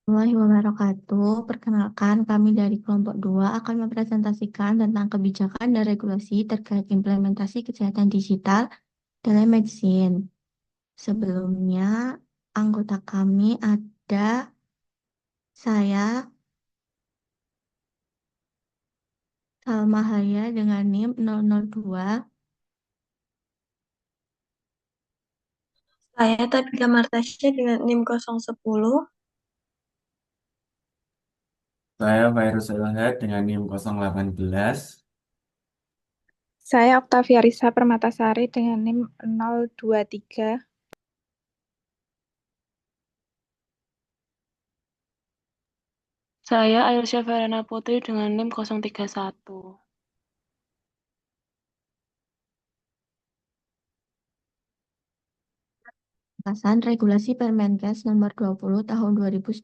Warahmatullahi wabarakatuh. Perkenalkan, kami dari kelompok 2 akan mempresentasikan tentang kebijakan dan regulasi terkait implementasi kesehatan digital telemedicine. Sebelumnya, anggota kami ada saya, Salma Haya dengan NIM 002. Saya Tabitha Martasya dengan NIM 010. Saya Virus Elhead dengan NIM 018. Saya Oktavia Risa Permatasari dengan NIM 023. Saya Aisyah Verena Putri dengan NIM 031. Batasan Regulasi Permenkes Nomor 20 Tahun 2019.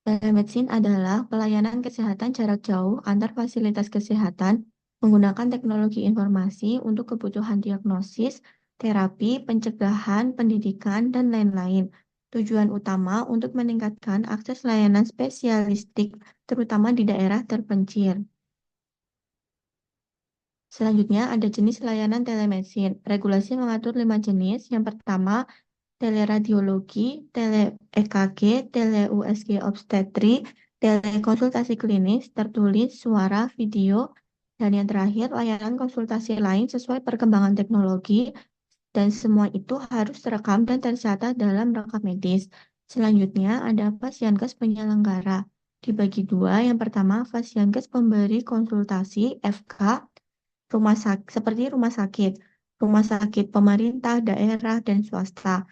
Telemedicine adalah pelayanan kesehatan jarak jauh antar fasilitas kesehatan menggunakan teknologi informasi untuk kebutuhan diagnosis, terapi, pencegahan, pendidikan, dan lain-lain. Tujuan utama untuk meningkatkan akses layanan spesialistik, terutama di daerah terpencil. Selanjutnya ada jenis layanan telemedicine. Regulasi mengatur 5 jenis. Yang pertama, teleradiologi, tele-EKG, tele-USG obstetri, telekonsultasi klinis, tertulis, suara, video, dan yang terakhir layanan konsultasi lain sesuai perkembangan teknologi, dan semua itu harus terekam dan tercatat dalam rekam medis. Selanjutnya ada Fasyankes penyelenggara. Dibagi dua, yang pertama Fasyankes pemberi konsultasi FK, seperti rumah sakit pemerintah, daerah, dan swasta.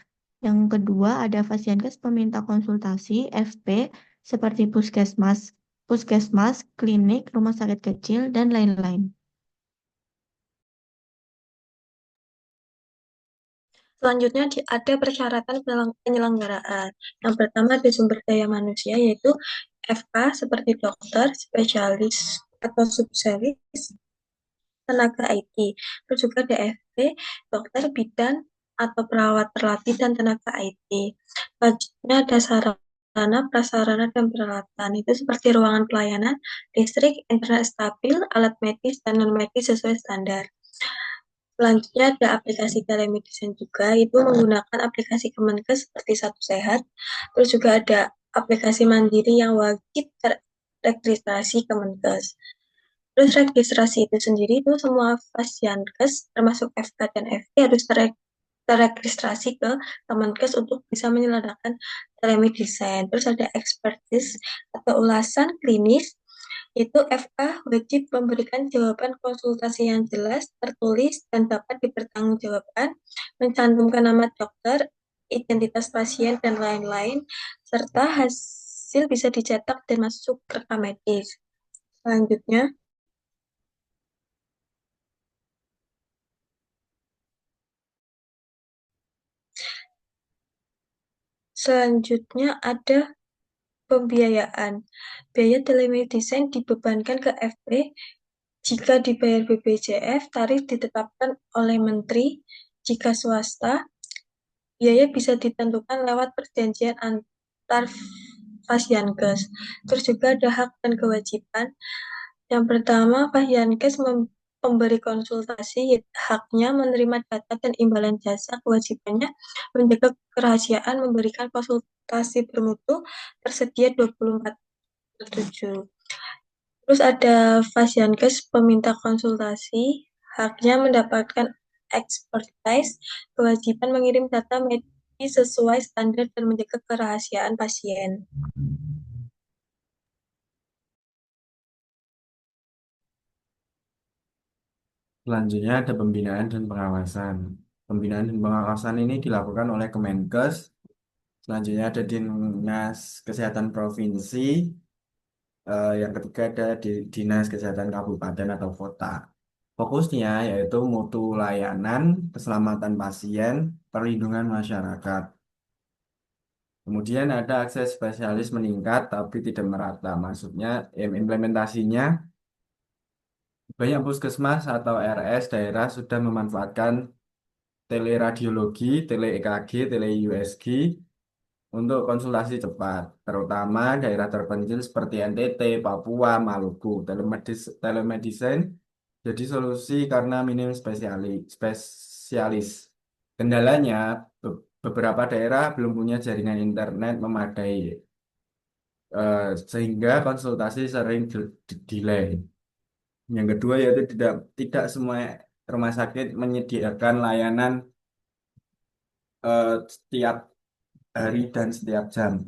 Yang kedua ada Fasyankes peminta konsultasi FP seperti puskesmas, klinik, rumah sakit kecil, dan lain-lain. Selanjutnya ada persyaratan penyelenggaraan. Yang pertama ada sumber daya manusia yaitu FK seperti dokter, spesialis atau subspesialis, tenaga IT. Terus juga ada FP, dokter, bidan atau perawat terlatih dan tenaga IT. Selanjutnya ada sarana, prasarana, dan peralatan. Itu seperti ruangan pelayanan, listrik, internet stabil, alat medis, dan non-medis sesuai standar. Selanjutnya ada aplikasi telemedicine juga, itu menggunakan aplikasi Kemenkes seperti Satu Sehat. Terus juga ada aplikasi mandiri yang wajib terregistrasi Kemenkes. Terus registrasi itu sendiri itu semua Fasyankes termasuk FK dan FP harus terregistrasi ke Kemenkes untuk bisa menyelenggarakan telemedicine. Terus ada expertise atau ulasan klinis, itu FA wajib memberikan jawaban konsultasi yang jelas, tertulis, dan dapat dipertanggungjawabkan, mencantumkan nama dokter, identitas pasien, dan lain-lain, serta hasil bisa dicetak dan masuk ke rekam medis. Selanjutnya, selanjutnya ada pembiayaan. Biaya telemedicine dibebankan ke FP. Jika dibayar BPJS, tarif ditetapkan oleh Menteri. Jika swasta, biaya bisa ditentukan lewat perjanjian antar Fasyankes. Terus juga ada hak dan kewajiban. Yang pertama, Fasyankes memberi konsultasi, haknya menerima data dan imbalan jasa, kewajibannya menjaga kerahasiaan, memberikan konsultasi bermutu, tersedia 24/7. Terus ada Fasyankes peminta konsultasi, haknya mendapatkan expertise, kewajiban mengirim data medis sesuai standar dan menjaga kerahasiaan pasien. Selanjutnya ada pembinaan dan pengawasan. Pembinaan dan pengawasan ini dilakukan oleh Kemenkes. Selanjutnya ada Dinas Kesehatan Provinsi. Yang ketiga ada di Dinas Kesehatan Kabupaten atau Kota. Fokusnya yaitu mutu layanan, keselamatan pasien, perlindungan masyarakat. Kemudian ada akses spesialis meningkat tapi tidak merata. Maksudnya implementasinya banyak puskesmas atau RS daerah sudah memanfaatkan teleradiologi, tele-EKG, tele-USG untuk konsultasi cepat, terutama daerah terpencil seperti NTT, Papua, Maluku. Telemedicine jadi solusi karena minim spesialis. Kendalanya, beberapa daerah belum punya jaringan internet memadai, sehingga konsultasi sering delay. Yang kedua yaitu tidak semua rumah sakit menyediakan layanan setiap hari dan setiap jam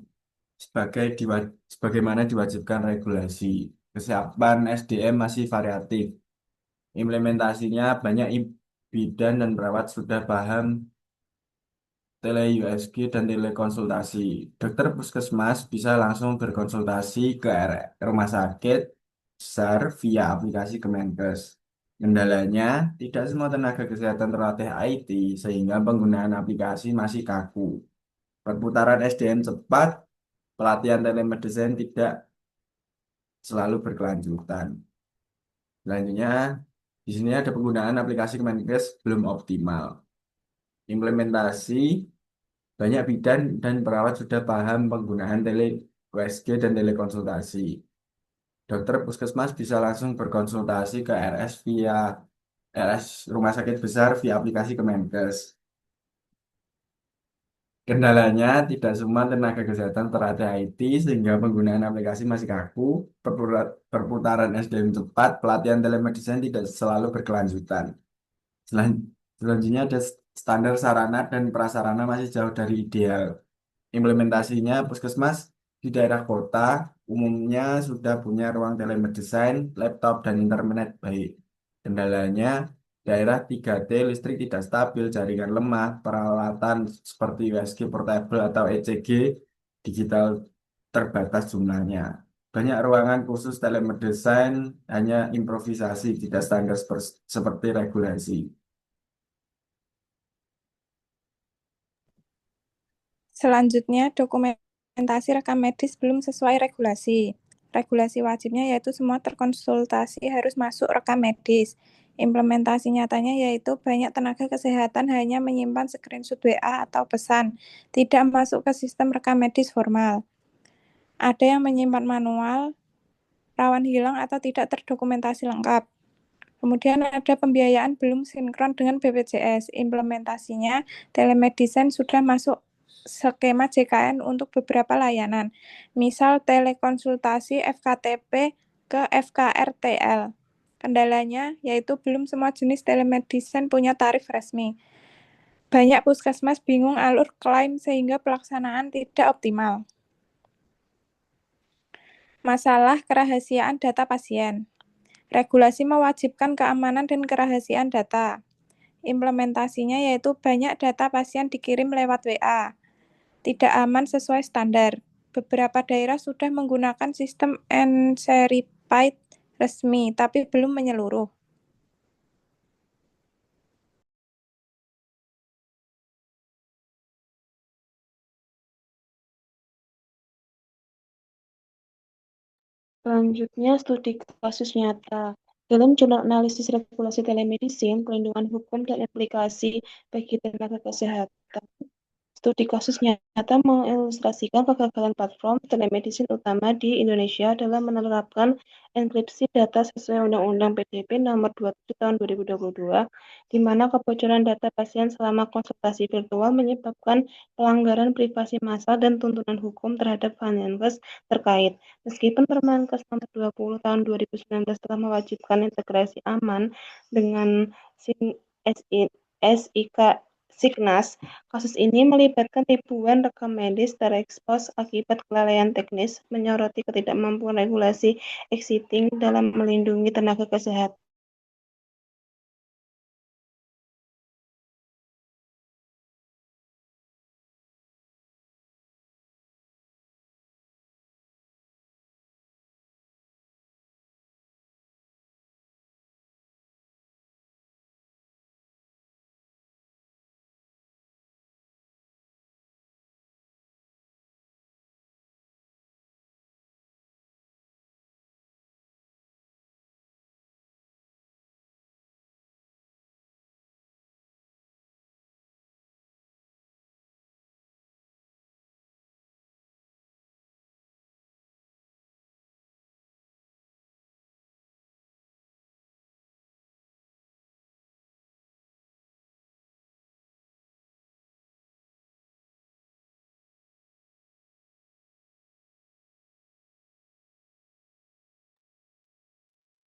sebagaimana diwajibkan regulasi. Kesiapan SDM masih variatif. Implementasinya banyak bidan dan perawat sudah paham tele-USG dan telekonsultasi. Dokter puskesmas bisa langsung berkonsultasi ke rumah sakit besar via aplikasi Kemenkes. Kendalanya, tidak semua tenaga kesehatan terlatih IT, sehingga penggunaan aplikasi masih kaku. Perputaran SDM cepat, pelatihan telemedicine tidak selalu berkelanjutan. Selanjutnya, di sini ada penggunaan aplikasi Kemenkes belum optimal. Implementasi, banyak bidan dan perawat sudah paham penggunaan tele-USG dan telekonsultasi. Dokter puskesmas bisa langsung berkonsultasi ke RS rumah sakit besar via aplikasi Kemenkes. Kendalanya, tidak semua tenaga kesehatan terlatih IT sehingga penggunaan aplikasi masih kaku, perputaran SDM cepat, pelatihan telemedicine tidak selalu berkelanjutan. Selanjutnya ada standar sarana dan prasarana masih jauh dari ideal. Implementasinya, puskesmas di daerah kota umumnya sudah punya ruang telemedicine, laptop, dan internet baik. Kendalanya, daerah 3T listrik tidak stabil, jaringan lemah, peralatan seperti USG portable atau ECG digital terbatas jumlahnya. Banyak ruangan khusus telemedicine hanya improvisasi, tidak standar seperti regulasi. Selanjutnya, dokumentasi rekam medis belum sesuai regulasi. Regulasi wajibnya yaitu semua terkonsultasi harus masuk rekam medis. Implementasi nyatanya yaitu banyak tenaga kesehatan hanya menyimpan screenshot WA atau pesan, tidak masuk ke sistem rekam medis formal. Ada yang menyimpan manual, rawan hilang atau tidak terdokumentasi lengkap. Kemudian ada pembiayaan belum sinkron dengan BPJS. Implementasinya, telemedicine sudah masuk skema JKN untuk beberapa layanan. Misal telekonsultasi FKTP ke FKRTL. Kendalanya yaitu belum semua jenis telemedicine punya tarif resmi. Banyak puskesmas bingung alur klaim sehingga pelaksanaan tidak optimal. Masalah kerahasiaan data pasien. Regulasi mewajibkan keamanan dan kerahasiaan data. Implementasinya yaitu banyak data pasien dikirim lewat WA. Tidak aman sesuai standar. Beberapa daerah sudah menggunakan sistem Enserified resmi, tapi belum menyeluruh. Selanjutnya, studi kasus nyata. Dalam jurnal analisis regulasi telemedicine, pelindungan hukum dan implikasi bagi tenaga kesehatan, studi kasus nyata mengilustrasikan kegagalan platform telemedicine utama di Indonesia dalam menerapkan enkripsi data sesuai Undang-Undang PDP Nomor 27 Tahun 2022, di mana kebocoran data pasien selama konsultasi virtual menyebabkan pelanggaran privasi massal dan tuntunan hukum terhadap Kemenkes terkait. Meskipun Permenkes Nomor 20 Tahun 2019 telah mewajibkan integrasi aman dengan SIK Signas, kasus ini melibatkan ribuan rekam medis terekspos akibat kelalaian teknis, menyoroti ketidakmampuan regulasi existing dalam melindungi tenaga kesehatan.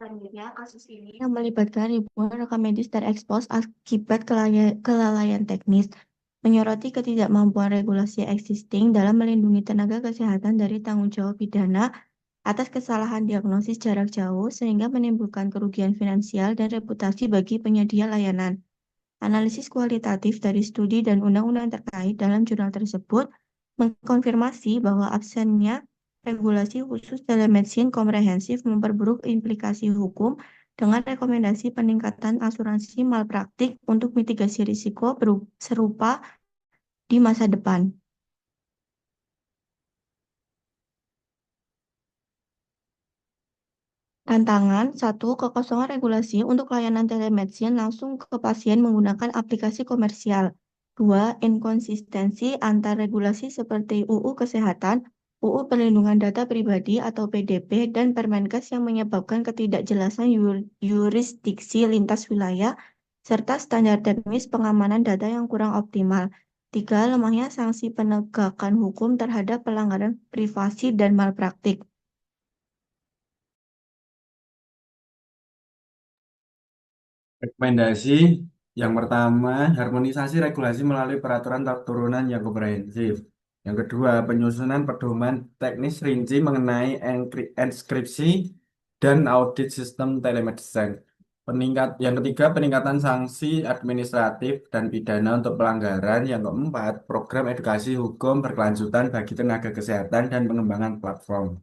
Selanjutnya, kasus ini yang melibatkan ribuan rekam medis terekspos akibat kelalaian teknis, menyoroti ketidakmampuan regulasi existing dalam melindungi tenaga kesehatan dari tanggung jawab pidana atas kesalahan diagnosis jarak jauh sehingga menimbulkan kerugian finansial dan reputasi bagi penyedia layanan. Analisis kualitatif dari studi dan undang-undang terkait dalam jurnal tersebut mengkonfirmasi bahwa absennya regulasi khusus telemedicine komprehensif memperburuk implikasi hukum dengan rekomendasi peningkatan asuransi malpraktik untuk mitigasi risiko serupa di masa depan. Tantangan 1. Kekosongan regulasi untuk layanan telemedicine langsung ke pasien menggunakan aplikasi komersial. 2. Inkonsistensi antar regulasi seperti UU Kesehatan, UU Perlindungan Data Pribadi atau PDP, dan Permenkes yang menyebabkan ketidakjelasan yurisdiksi lintas wilayah, serta standar teknis pengamanan data yang kurang optimal. 3. Lemahnya sanksi penegakan hukum terhadap pelanggaran privasi dan malpraktik. Rekomendasi yang pertama, harmonisasi regulasi melalui peraturan turunan yang komprehensif. Yang kedua, penyusunan pedoman teknis rinci mengenai enskripsi dan audit sistem telemedicine. Yang ketiga, peningkatan sanksi administratif dan pidana untuk pelanggaran. Yang keempat, program edukasi hukum berkelanjutan bagi tenaga kesehatan dan pengembangan platform.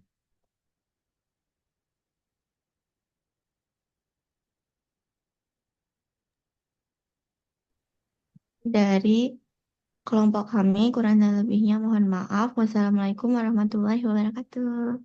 Dari kelompok kami, kurang dan lebihnya mohon maaf. Wassalamualaikum warahmatullahi wabarakatuh.